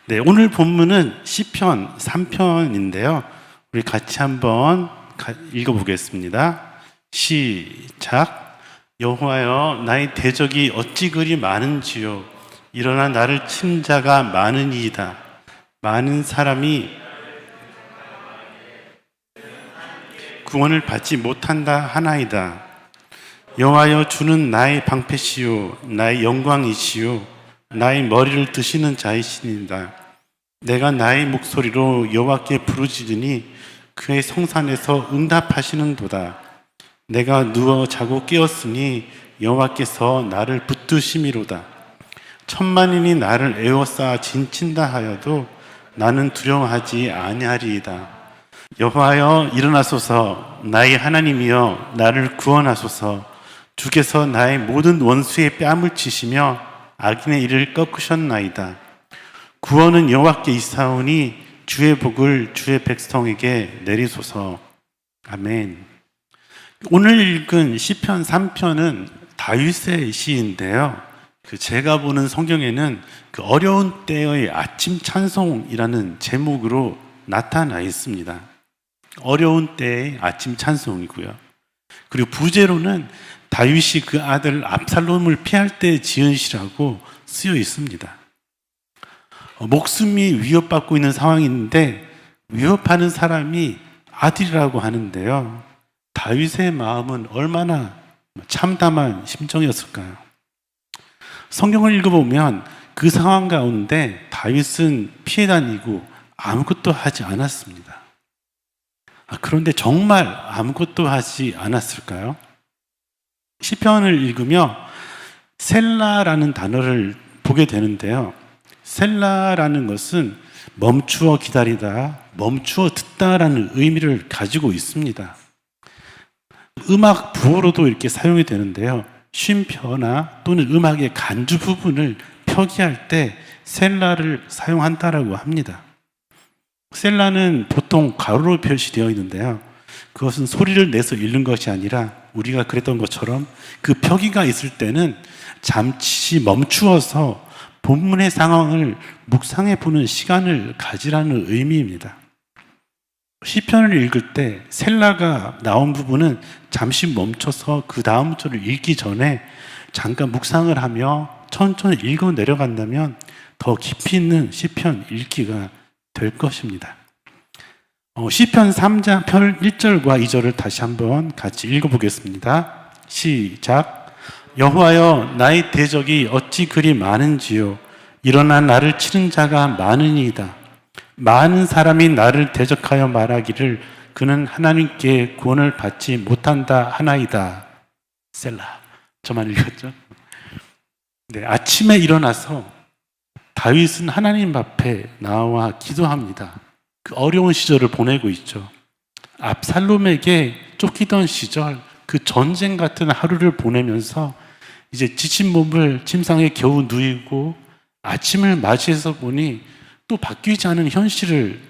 네, 오늘 본문은 시편 3편인데요. 우리 같이 한번 읽어보겠습니다. 시작. 여호와여, 나의 대적이 어찌 그리 많은지요. 일어나 나를 치는 자가 많으니이다. 많은 사람이 구원을 받지 못한다 하나이다. 여호와여, 주는 나의 방패시요 나의 영광이시요 나의 머리를 드시는 자이시니이다. 내가 나의 목소리로 여호와께 부르짖으니 그의 성산에서 응답하시는도다. 내가 누워 자고 깨었으니 여호와께서 나를 붙드심이로다. 천만인이 나를 에워싸 진친다 하여도 나는 두려워하지 아니하리이다. 여호와여, 일어나소서. 나의 하나님이여, 나를 구원하소서. 주께서 나의 모든 원수의 뺨을 치시며 악인의 일을 꺾으셨나이다. 구원은 여호와께 있사오니 주의 복을 주의 백성에게 내리소서. 아멘. 오늘 읽은 시편 3편은 다윗의 시인데요. 제가 보는 성경에는 어려운 때의 아침 찬송이라는 제목으로 나타나 있습니다. 어려운 때의 아침 찬송이고요. 그리고 부제로는 다윗이 그 아들 압살롬을 피할 때 지은 시라고 쓰여 있습니다. 목숨이 위협받고 있는 상황인데 위협하는 사람이 아들이라고 하는데요. 다윗의 마음은 얼마나 참담한 심정이었을까요? 성경을 읽어보면 그 상황 가운데 다윗은 피해 다니고 아무것도 하지 않았습니다. 그런데 정말 아무것도 하지 않았을까요? 시편을 읽으며 셀라라는 단어를 보게 되는데요. 셀라라는 것은 멈추어 기다리다, 멈추어 듣다라는 의미를 가지고 있습니다. 음악 부호로도 이렇게 사용이 되는데요. 쉼표나 또는 음악의 간주 부분을 표기할 때 셀라를 사용한다라고 합니다. 셀라는 보통 가로로 표시되어 있는데요. 그것은 소리를 내서 읽는 것이 아니라 우리가 그랬던 것처럼 그 표기가 있을 때는 잠시 멈추어서 본문의 상황을 묵상해 보는 시간을 가지라는 의미입니다. 시편을 읽을 때 셀라가 나온 부분은 잠시 멈춰서 그 다음 절을 읽기 전에 잠깐 묵상을 하며 천천히 읽어 내려간다면 더 깊이 있는 시편 읽기가 될 것입니다. 시편 3장 1절과 2절을 다시 한번 같이 읽어보겠습니다. 시작. 여호와여, 나의 대적이 어찌 그리 많은지요. 일어나 나를 치는 자가 많으니이다. 많은 사람이 나를 대적하여 말하기를 그는 하나님께 구원을 받지 못한다 하나이다. 셀라. 저만 읽었죠? 네, 아침에 일어나서 다윗은 하나님 앞에 나와 기도합니다. 그 어려운 시절을 보내고 있죠. 압살롬에게 쫓기던 시절, 그 전쟁 같은 하루를 보내면서 이제 지친 몸을 침상에 겨우 누이고 아침을 맞이해서 보니 또 바뀌지 않은 현실을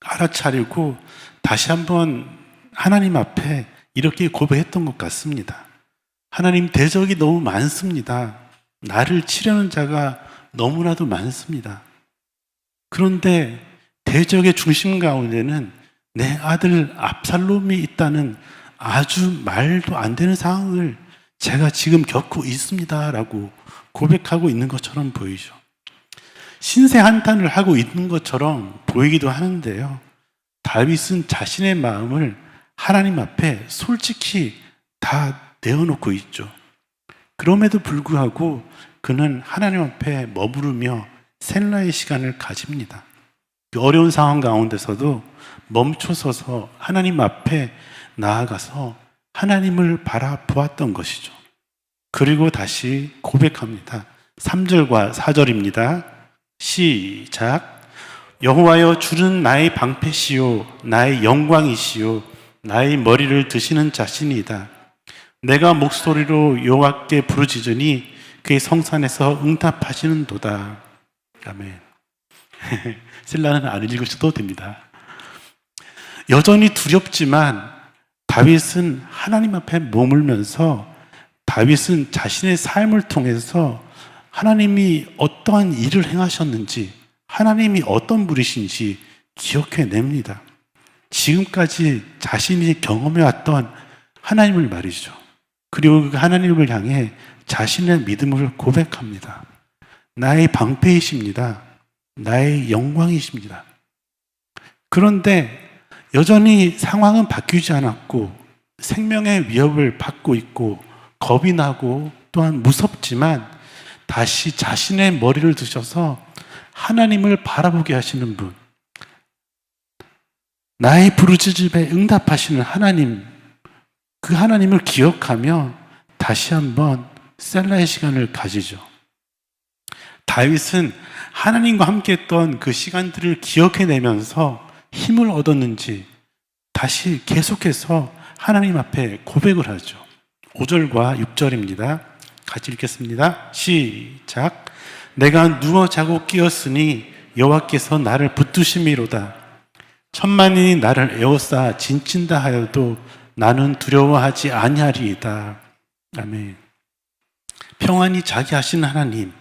알아차리고 다시 한번 하나님 앞에 이렇게 고백했던 것 같습니다. 하나님, 대적이 너무 많습니다. 나를 치려는 자가 너무나도 많습니다. 그런데 대적의 중심 가운데는 내 아들 압살롬이 있다는 아주 말도 안 되는 상황을 제가 지금 겪고 있습니다 라고 고백하고 있는 것처럼 보이죠. 신세 한탄을 하고 있는 것처럼 보이기도 하는데요. 다윗은 자신의 마음을 하나님 앞에 솔직히 다 내어놓고 있죠. 그럼에도 불구하고 그는 하나님 앞에 머무르며 셀라의 시간을 가집니다. 그 어려운 상황 가운데서도 멈춰서서 하나님 앞에 나아가서 하나님을 바라보았던 것이죠. 그리고 다시 고백합니다. 3절과 4절입니다. 시작. 여호와여, 주는 나의 방패시요 나의 영광이시요 나의 머리를 드시는 자신이다. 내가 목소리로 여호와께 부르짖으니 그의 성산에서 응답하시는도다. 아멘. 셀라는 안 읽으셔도 됩니다. 여전히 두렵지만 다윗은 하나님 앞에 머물면서 다윗은 자신의 삶을 통해서 하나님이 어떠한 일을 행하셨는지, 하나님이 어떤 분이신지 기억해냅니다. 지금까지 자신이 경험해왔던 하나님을 말이죠. 그리고 그 하나님을 향해 자신의 믿음을 고백합니다. 나의 방패이십니다. 나의 영광이십니다. 그런데 여전히 상황은 바뀌지 않았고 생명의 위협을 받고 있고 겁이 나고 또한 무섭지만 다시 자신의 머리를 드셔서 하나님을 바라보게 하시는 분, 나의 부르짖음에 응답하시는 하나님, 그 하나님을 기억하며 다시 한번 셀라의 시간을 가지죠. 다윗은 하나님과 함께 했던 그 시간들을 기억해내면서 힘을 얻었는지 다시 계속해서 하나님 앞에 고백을 하죠. 5절과 6절입니다. 같이 읽겠습니다. 시작. 내가 누워 자고 깨었으니 여호와께서 나를 붙드심이로다. 천만이 나를 에워싸 진친다 하여도 나는 두려워하지 아니하리이다. 아멘. 평안히 자게 하시는 하나님,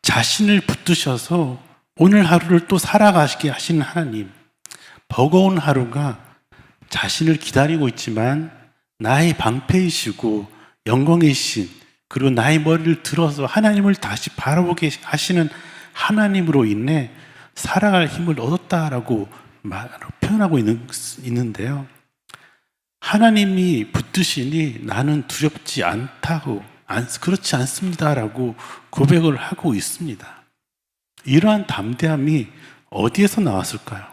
자신을 붙드셔서 오늘 하루를 또 살아가시게 하시는 하나님, 버거운 하루가 자신을 기다리고 있지만 나의 방패이시고 영광이신, 그리고 나의 머리를 들어서 하나님을 다시 바라보게 하시는 하나님으로 인해 살아갈 힘을 얻었다라고 표현하고 있는데요. 하나님이 붙드시니 나는 두렵지 않다고, 그렇지 않습니다라고 고백을 하고 있습니다. 이러한 담대함이 어디에서 나왔을까요?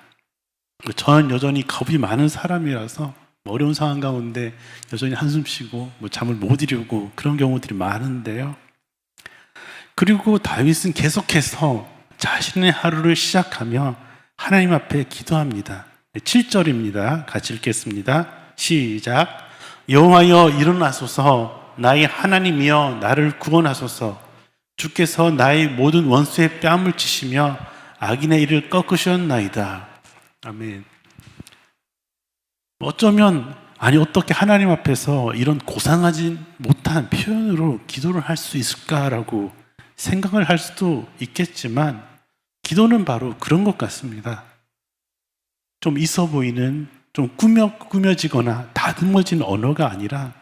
저는 여전히 겁이 많은 사람이라서 어려운 상황 가운데 여전히 한숨 쉬고 잠을 못 이루고 그런 경우들이 많은데요. 그리고 다윗은 계속해서 자신의 하루를 시작하며 하나님 앞에 기도합니다. 7절입니다. 같이 읽겠습니다. 시작. 여호와여 일어나소서, 나의 하나님이여 나를 구원하소서. 주께서 나의 모든 원수의 뺨을 치시며 악인의 일을 꺾으셨나이다. 아멘. 어쩌면 어떻게 하나님 앞에서 이런 고상하지 못한 표현으로 기도를 할 수 있을까라고 생각을 할 수도 있겠지만, 기도는 바로 그런 것 같습니다. 좀 있어 보이는, 좀 꾸며지거나 다듬어진 언어가 아니라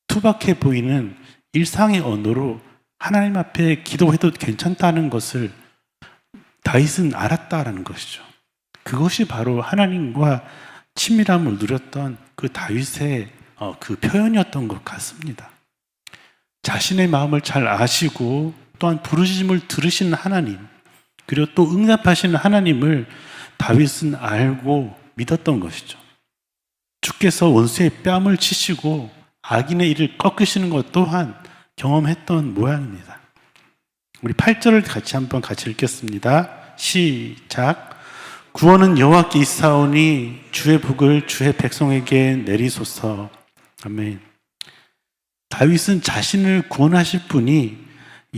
투박해 보이는 일상의 언어로 하나님 앞에 기도해도 괜찮다는 것을 다윗은 알았다라는 것이죠. 그것이 바로 하나님과 친밀함을 누렸던 그 다윗의 그 표현이었던 것 같습니다. 자신의 마음을 잘 아시고 또한 부르짖음을 들으시는 하나님, 그리고 또 응답하시는 하나님을 다윗은 알고 믿었던 것이죠. 주께서 원수의 뺨을 치시고 악인의 일을 꺾으시는 것 또한 경험했던 모양입니다. 우리 8절을 같이 읽겠습니다. 시작. 구원은 여호와께 있사오니 주의 복을 주의 백성에게 내리소서. 아멘. 다윗은 자신을 구원하실 분이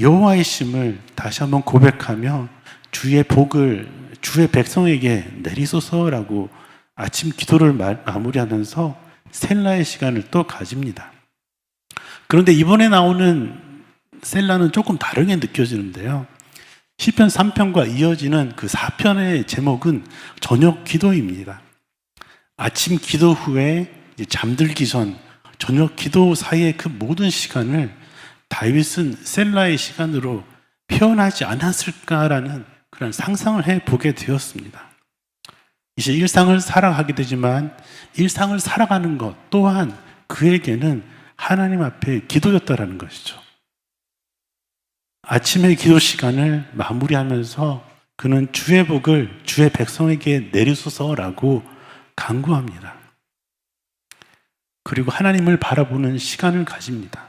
여호와이심을 다시 한번 고백하며 주의 복을 주의 백성에게 내리소서라고 아침 기도를 마무리하면서 셀라의 시간을 또 가집니다. 그런데 이번에 나오는 셀라는 조금 다르게 느껴지는데요. 시편 3편과 이어지는 그 4편의 제목은 저녁 기도입니다. 아침 기도 후에 잠들기 전 저녁 기도 사이의 그 모든 시간을 다윗은 셀라의 시간으로 표현하지 않았을까라는 그런 상상을 해보게 되었습니다. 이제 일상을 살아가게 되지만 일상을 살아가는 것 또한 그에게는 하나님 앞에 기도였다라는 것이죠. 아침의 기도 시간을 마무리하면서 그는 주의 복을 주의 백성에게 내리소서라고 간구합니다. 그리고 하나님을 바라보는 시간을 가집니다.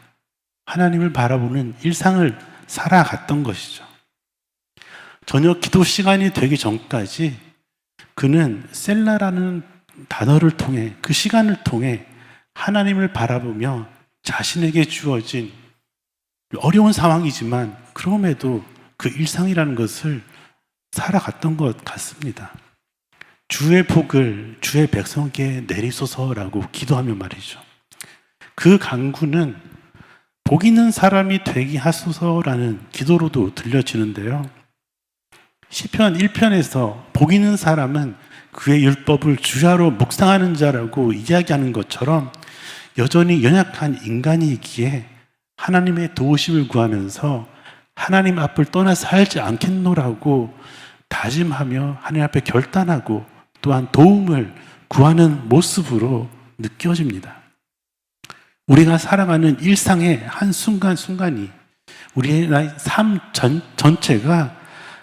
하나님을 바라보는 일상을 살아갔던 것이죠. 저녁 기도 시간이 되기 전까지 그는 셀라라는 단어를 통해, 그 시간을 통해 하나님을 바라보며 자신에게 주어진 어려운 상황이지만 그럼에도 그 일상이라는 것을 살아갔던 것 같습니다. 주의 복을 주의 백성에게 내리소서라고 기도하며 말이죠. 그 간구는 복 있는 사람이 되게 하소서라는 기도로도 들려지는데요. 시편 1편에서 복 있는 사람은 그의 율법을 주야로 묵상하는 자라고 이야기하는 것처럼 여전히 연약한 인간이기에 하나님의 도우심을 구하면서 하나님 앞을 떠나 살지 않겠노라고 다짐하며 하나님 앞에 결단하고 또한 도움을 구하는 모습으로 느껴집니다. 우리가 살아가는 일상의 한 순간순간이 우리의 삶 전체가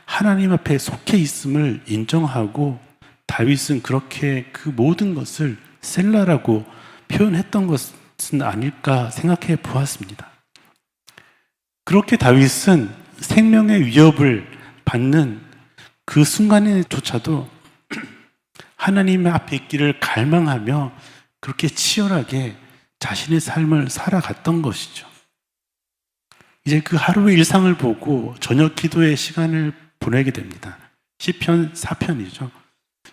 하나님 앞에 속해 있음을 인정하고 다윗은 그렇게 그 모든 것을 셀라라고 표현했던 것은 아닐까 생각해 보았습니다. 그렇게 다윗은 생명의 위협을 받는 그 순간에조차도 하나님 앞에 있기를 갈망하며 그렇게 치열하게 자신의 삶을 살아갔던 것이죠. 이제 그 하루의 일상을 보고 저녁 기도의 시간을 보내게 됩니다. 시편 4편이죠.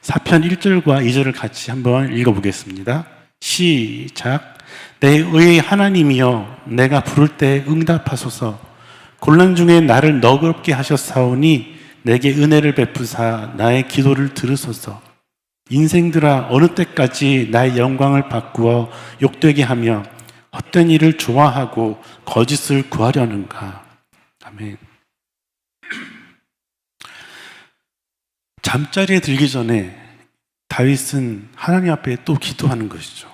4편 1절과 2절을 같이 한번 읽어보겠습니다. 시작. 내 의의 하나님이여 내가 부를 때 응답하소서. 곤란 중에 나를 너그럽게 하셨사오니 내게 은혜를 베푸사 나의 기도를 들으소서. 인생들아 어느 때까지 나의 영광을 바꾸어 욕되게 하며 헛된 일을 좋아하고 거짓을 구하려는가. 아멘. 잠자리에 들기 전에 다윗은 하나님 앞에 또 기도하는 것이죠.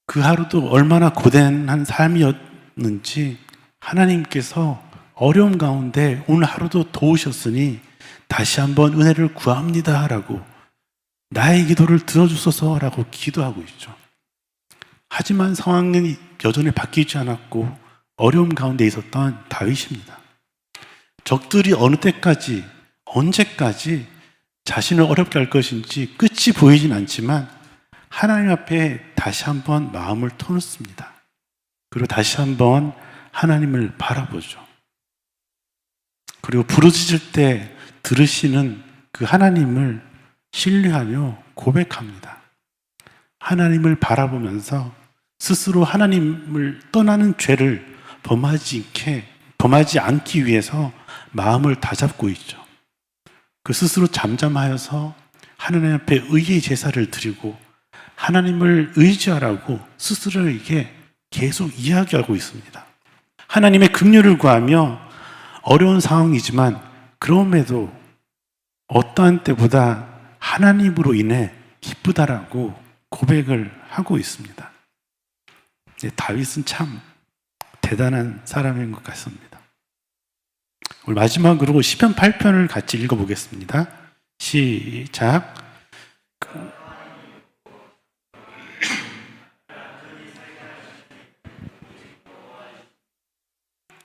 그 하루도 얼마나 고단한 삶이었는지 하나님께서 어려움 가운데 오늘 하루도 도우셨으니 다시 한번 은혜를 구합니다 라고 나의 기도를 들어주소서라고 기도하고 있죠. 하지만 상황은 여전히 바뀌지 않았고 어려움 가운데 있었던 다윗입니다. 적들이 어느 때까지 언제까지 자신을 어렵게 할 것인지 끝이 보이진 않지만 하나님 앞에 다시 한번 마음을 터놓습니다. 그리고 다시 한번 하나님을 바라보죠. 그리고 부르짖을 때 들으시는 그 하나님을 신뢰하며 고백합니다. 하나님을 바라보면서 스스로 하나님을 떠나는 죄를 범하지 않기 위해서 마음을 다잡고 있죠. 그 스스로 잠잠하여서 하나님 앞에 의의 제사를 드리고 하나님을 의지하라고 스스로에게 계속 이야기하고 있습니다. 하나님의 긍휼을 구하며 어려운 상황이지만 그럼에도 어떠한 때보다 하나님으로 인해 기쁘다라고 고백을 하고 있습니다. 다윗은 참 대단한 사람인 것 같습니다. 오늘 마지막으로 시편 8편을 같이 읽어보겠습니다. 시작.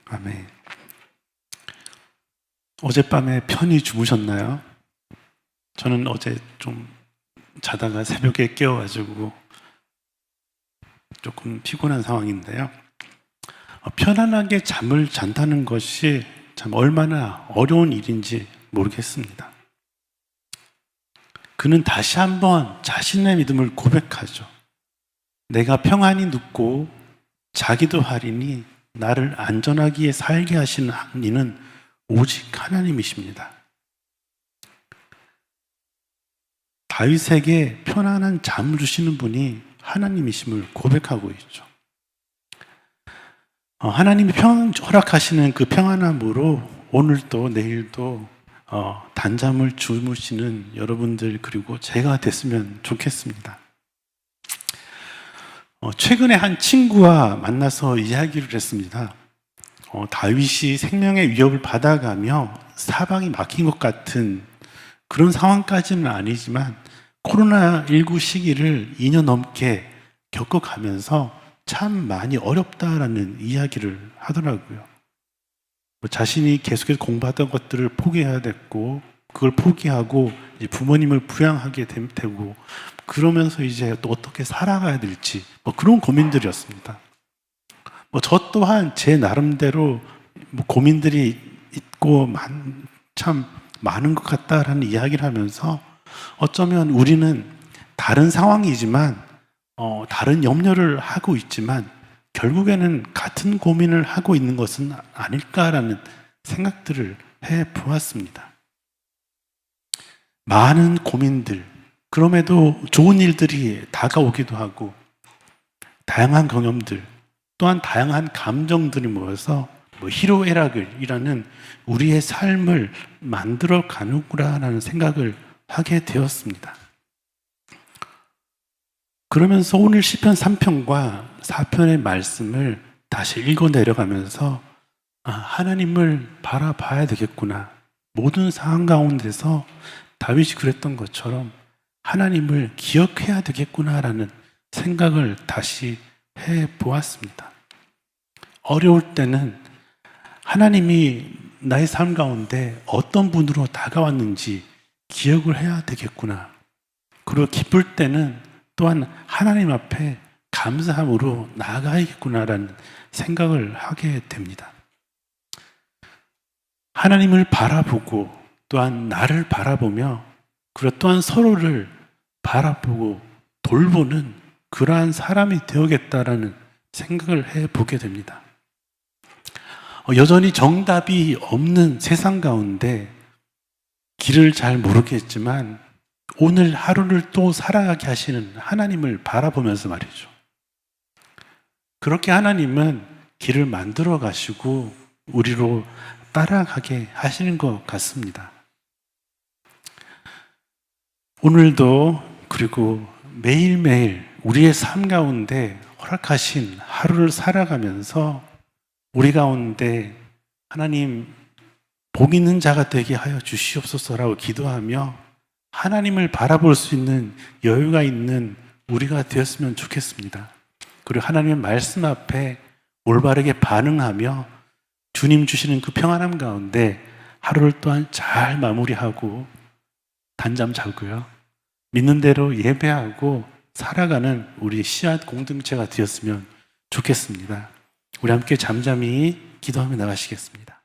아멘. 어젯밤에 편히 주무셨나요? 저는 어제 좀 자다가 새벽에 깨어가지고 조금 피곤한 상황인데요. 편안하게 잠을 잔다는 것이 참 얼마나 어려운 일인지 모르겠습니다. 그는 다시 한번 자신의 믿음을 고백하죠. 내가 평안히 눕고 자기도 하리니 나를 안전하게 살게 하시는 이는 오직 하나님이십니다. 다윗에게 편안한 잠을 주시는 분이 하나님이심을 고백하고 있죠. 하나님이 허락하시는 그 평안함으로 오늘도 내일도 단잠을 주무시는 여러분들 그리고 제가 됐으면 좋겠습니다. 최근에 한 친구와 만나서 이야기를 했습니다. 다윗이 생명의 위협을 받아가며 사방이 막힌 것 같은 그런 상황까지는 아니지만 코로나19 시기를 2년 넘게 겪어가면서 참 많이 어렵다라는 이야기를 하더라고요. 자신이 계속해서 공부하던 것들을 포기해야 됐고 그걸 포기하고 이제 부모님을 부양하게 되고 그러면서 이제 또 어떻게 살아가야 될지 그런 고민들이었습니다. 저 또한 제 나름대로 고민들이 있고 참 많은 것 같다라는 이야기를 하면서 어쩌면 우리는 다른 상황이지만 다른 염려를 하고 있지만 결국에는 같은 고민을 하고 있는 것은 아닐까라는 생각들을 해 보았습니다. 많은 고민들, 그럼에도 좋은 일들이 다가오기도 하고 다양한 경험들, 또한 다양한 감정들이 모여서 희로애락이라는 우리의 삶을 만들어 가는구나라는 생각을 하게 되었습니다. 그러면서 오늘 시편 3편과 4편의 말씀을 다시 읽어 내려가면서 하나님을 바라봐야 되겠구나. 모든 상황 가운데서 다윗이 그랬던 것처럼 하나님을 기억해야 되겠구나라는 생각을 다시 해보았습니다. 어려울 때는 하나님이 나의 삶 가운데 어떤 분으로 다가왔는지 기억을 해야 되겠구나. 그리고 기쁠 때는 또한 하나님 앞에 감사함으로 나아가야겠구나라는 생각을 하게 됩니다. 하나님을 바라보고 또한 나를 바라보며 그리고 또한 서로를 바라보고 돌보는 그러한 사람이 되어야겠다라는 생각을 해보게 됩니다. 여전히 정답이 없는 세상 가운데 길을 잘 모르겠지만 오늘 하루를 또 살아가게 하시는 하나님을 바라보면서 말이죠. 그렇게 하나님은 길을 만들어 가시고 우리로 따라가게 하시는 것 같습니다. 오늘도 그리고 매일매일 우리의 삶 가운데 허락하신 하루를 살아가면서 우리 가운데 하나님 복 있는 자가 되게 하여 주시옵소서라고 기도하며 하나님을 바라볼 수 있는 여유가 있는 우리가 되었으면 좋겠습니다. 그리고 하나님의 말씀 앞에 올바르게 반응하며 주님 주시는 그 평안함 가운데 하루를 또한 잘 마무리하고 단잠 자고요. 믿는 대로 예배하고 살아가는 우리 씨앗 공동체가 되었으면 좋겠습니다. 우리 함께 잠잠히 기도하며 나가시겠습니다.